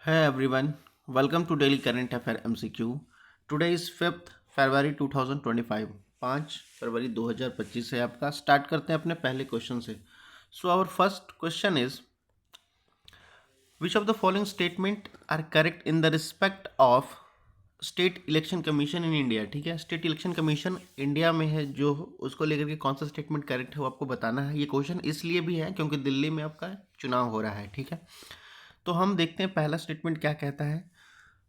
Hey everyone, welcome to Daily Current Affair MCQ. Today is 5th February 2025. 5 फरवरी 2025 से आपका start करते हैं अपने पहले क्वेश्चन से. So our first question is which of the following statement are correct in the respect of state election commission in India. ठीक है, state election commission India में है जो उसको लेकर के कौन सा स्टेटमेंट करेक्ट है वो आपको बताना है. ये क्वेश्चन इसलिए भी है क्योंकि दिल्ली में आपका चुनाव हो रहा है. ठीक है, तो हम देखते हैं पहला स्टेटमेंट क्या कहता है.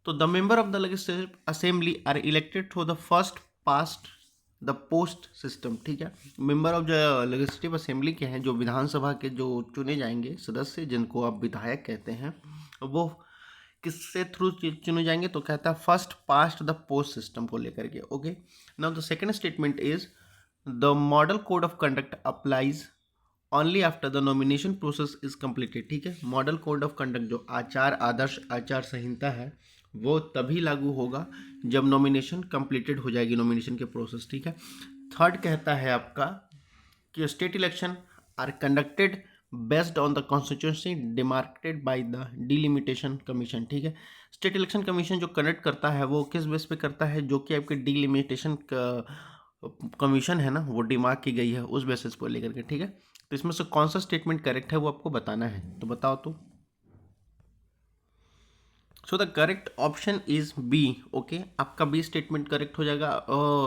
तो the member of the legislative assembly are elected through the first past the post system. ठीक है, member of the legislative assembly के हैं जो विधानसभा के जो चुने जाएंगे सदस्य जिनको आप विधायक कहते हैं, वो किससे थ्रू चुने जाएंगे. तो कहता है first past the post system को लेकर के. Okay, now the second statement is the model code of conduct applies only after the nomination process is completed. ठीक है, मॉडल कोड ऑफ कंडक्ट जो आदर्श आचार संहिता है वो तभी लागू होगा जब नॉमिनेशन कंप्लीटेड हो जाएगी, नॉमिनेशन के प्रोसेस. ठीक है, थर्ड कहता है आपका कि state election are conducted based on the constituency demarcated by the delimitation commission. ठीक है, स्टेट इलेक्शन कमीशन जो कंडक्ट करता है वो किस बेस पे करता है, जो कि आपके डिलिमिटेशन कमीशन है ना, वो डिमार्क की गई है उस बेसिस को लेकर के. ठीक है, तो इसमें से कौन सा स्टेटमेंट करेक्ट है वो आपको बताना है, तो बताओ. तो so the correct option is B. Okay, आपका बी स्टेटमेंट करेक्ट हो जाएगा.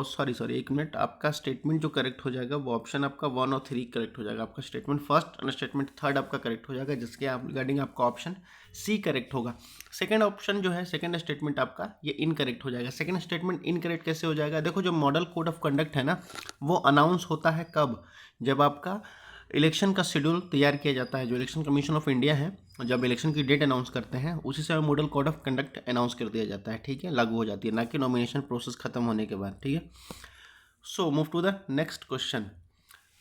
सॉरी एक मिनट, आपका स्टेटमेंट जो करेक्ट हो जाएगा वो ऑप्शन आपका 1 और 3 करेक्ट हो जाएगा. आपका स्टेटमेंट फर्स्ट और स्टेटमेंट थर्ड आपका करेक्ट हो जाएगा, जिसके आप रिगार्डिंग आपका ऑप्शन सी करेक्ट होगा. सेकंड ऑप्शन जो है, सेकंड स्टेटमेंट आपका ये इनकरेक्ट हो जाएगा. सेकंड स्टेटमेंट इनकरेक्ट कैसे हो जाएगा? देखो, जो मॉडल कोड ऑफ कंडक्ट है ना, वो अनाउंस होता है कब? जब आपका इलेक्शन का शेड्यूल तैयार किया जाता है. जो इलेक्शन कमीशन ऑफ इंडिया है जब इलेक्शन की डेट अनाउंस करते हैं उसी समय model code of conduct announce कर दिया जाता है. ठीक है, लागू हो जाती है, ना कि नॉमिनेशन प्रोसेस खत्म होने के बाद. ठीक है, so move to the next question.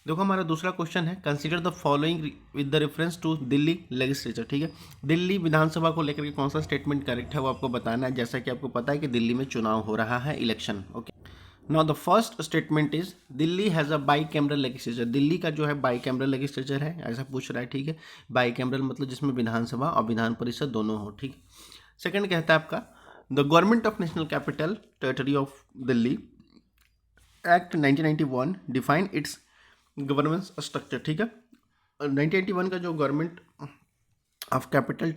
देखो, हमारा दूसरा क्वेश्चन है consider the following with the reference to Delhi legislature. ठीक है, दिल्ली विधानसभा को लेकर के कौन सा स्टेटमेंट करेक्ट है वो आपको बताना है. जैसा कि आपको पता है कि दिल्ली में चुनाव हो रहा है, election. Okay, now the first statement is Delhi has a by cameral legislature. Delhi का जो है बाई कैमरल लेजिस्लेचर है, ऐसा पूछ रहा है. ठीक है, बाई कैमरल मतलब जिसमें विधानसभा और विधान परिषद दोनों हो. ठीक, सेकंड कहता है आपका the government of national capital territory of Delhi act 1991 define it's governance structure. ठीक है, 1991 का जो गवर्नमेंट ऑफ कैपिटल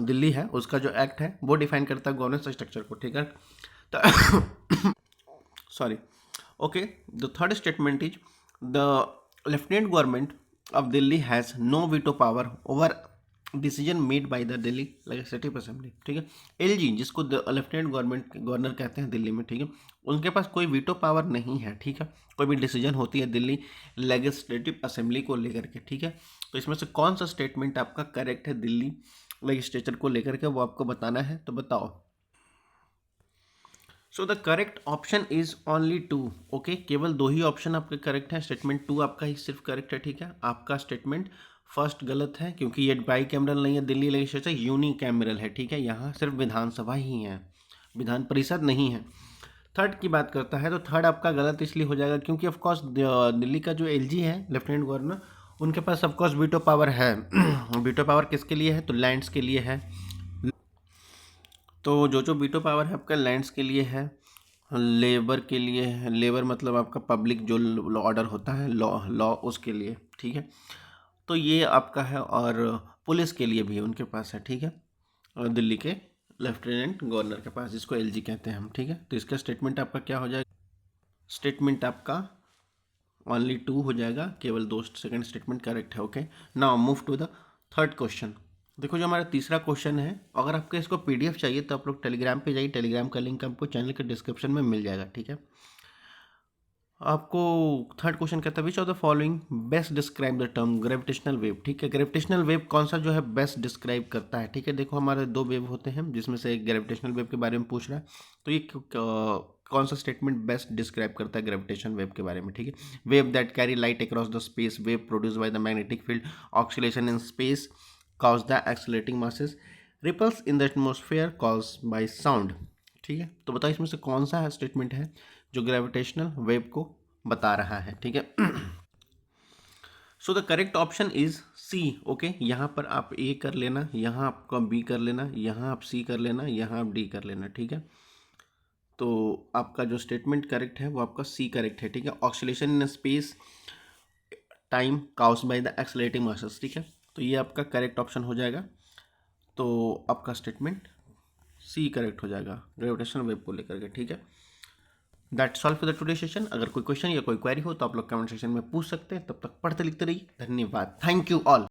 दिल्ली है उसका जो एक्ट है वो डिफाइन करता है गवर्नेंस स्ट्रक्चर को. ठीक है, तो sorry. Okay, the third statement is the lieutenant government of Delhi has no veto power over decision made by the Delhi Legislative Assembly. ठीक है, एलजी जिसको लेफ्टिनेंट गवर्नर कहते हैं दिल्ली में. ठीक है, उनके पास कोई वीटो पावर नहीं है. ठीक है, कोई भी डिसीजन होती है दिल्ली लेजिस्लेटिव असेंबली को लेकर के. ठीक है, तो इसमें से कौन सा स्टेटमेंट आपका करेक्ट है दिल्ली लेजिस्लेचर को लेकर के वो आपको बताना है, तो बताओ. सो the correct option is only 2. Okay, केवल 2 ही ऑप्शन आपके करेक्ट है. स्टेटमेंट 2 आपका ही सिर्फ करेक्ट है. ठीक है, आपका स्टेटमेंट फर्स्ट गलत है क्योंकि ये बाई कैमरल नहीं है, दिल्ली लेजिस्लेचर यूनी कैमरल है. ठीक है, यहाँ सिर्फ विधानसभा ही है, विधान परिषद नहीं है. थर्ड की बात करता है तो थर्ड आपका गलत इसलिए हो जाएगा क्योंकि ऑफकोर्स दिल्ली का जो एलजी है लेफ्टिनेंट गवर्नर, उनके पास ऑफकोर्स वीटो पावर है. वीटो पावर किसके लिए है? तो लैंड्स के लिए है. तो जो वीटो पावर है आपका लैंड्स के लिए है, लेबर के लिए है. लेबर मतलब आपका पब्लिक जो ऑर्डर होता है, लॉ उसके लिए. ठीक है, तो ये आपका है. और पुलिस के लिए भी उनके पास है. ठीक है, और दिल्ली के लेफ्टिनेंट गवर्नर के पास, जिसको एलजी कहते हैं हम. ठीक है, तो इसका स्टेटमेंट आपका क्या हो जाएगा? स्टेटमेंट आपका ओनली 2 हो जाएगा, केवल 2 सेकंड स्टेटमेंट करेक्ट है. Okay, now move to the third question. देखो, जो हमारा तीसरा क्वेश्चन है, अगर आपको इसको पीडीएफ चाहिए तो आप लोग टेलीग्राम पे जाइए. टेलीग्राम का लिंक आपको चैनल के डिस्क्रिप्शन में मिल जाएगा. ठीक है, आपको थर्ड क्वेश्चन कहता है विच of the following best describe the term gravitational wave. ठीक है, ग्रेविटेशनल वेव कौन सा जो है बेस्ट डिस्क्राइब करता है. ठीक है, देखो हमारे 2 वेव होते हैं जिसमें से एक ग्रेविटेशनल वेव के बारे में पूछ रहा है, तो ये कौन सा स्टेटमेंट बेस्ट डिस्क्राइब करता है ग्रेविटेशन वेव के बारे में. ठीक है, wave that carry light across the space, wave produce by the magnetic field, oscillation in space cause the accelerating masses, ripples in the atmosphere cause by sound. ठीक है, तो बताओ इसमें से कौन सा स्टेटमेंट है जो ग्रेविटेशनल वेव को बता रहा है. ठीक है, so the correct option is C. Okay, यहाँ पर आप ए कर लेना, यहाँ आपका बी कर लेना, यहाँ आप सी कर लेना, यहाँ आप डी कर लेना, ठीक है। तो आपका जो स्टेटमेंट करेक्ट है वो आपका सी करेक्ट है, ठीक है। Oscillation in space time caused by the accelerating masses, ठीक है। तो ये आपका करेक्ट ऑप्शन हो जाएगा। तो आपका स्टेटमेंट सी करेक्ट हो जाएगा ग्रेविटेशनल वेव को लेकर के, ठीक है। That's all for the today session. अगर कोई क्वेश्चन या कोई क्वेरी हो तो आप लोग कमेंट सेक्शन में पूछ सकते हैं। तब तक पढ़ते लिखते रहिए। धन्यवाद। Thank you all.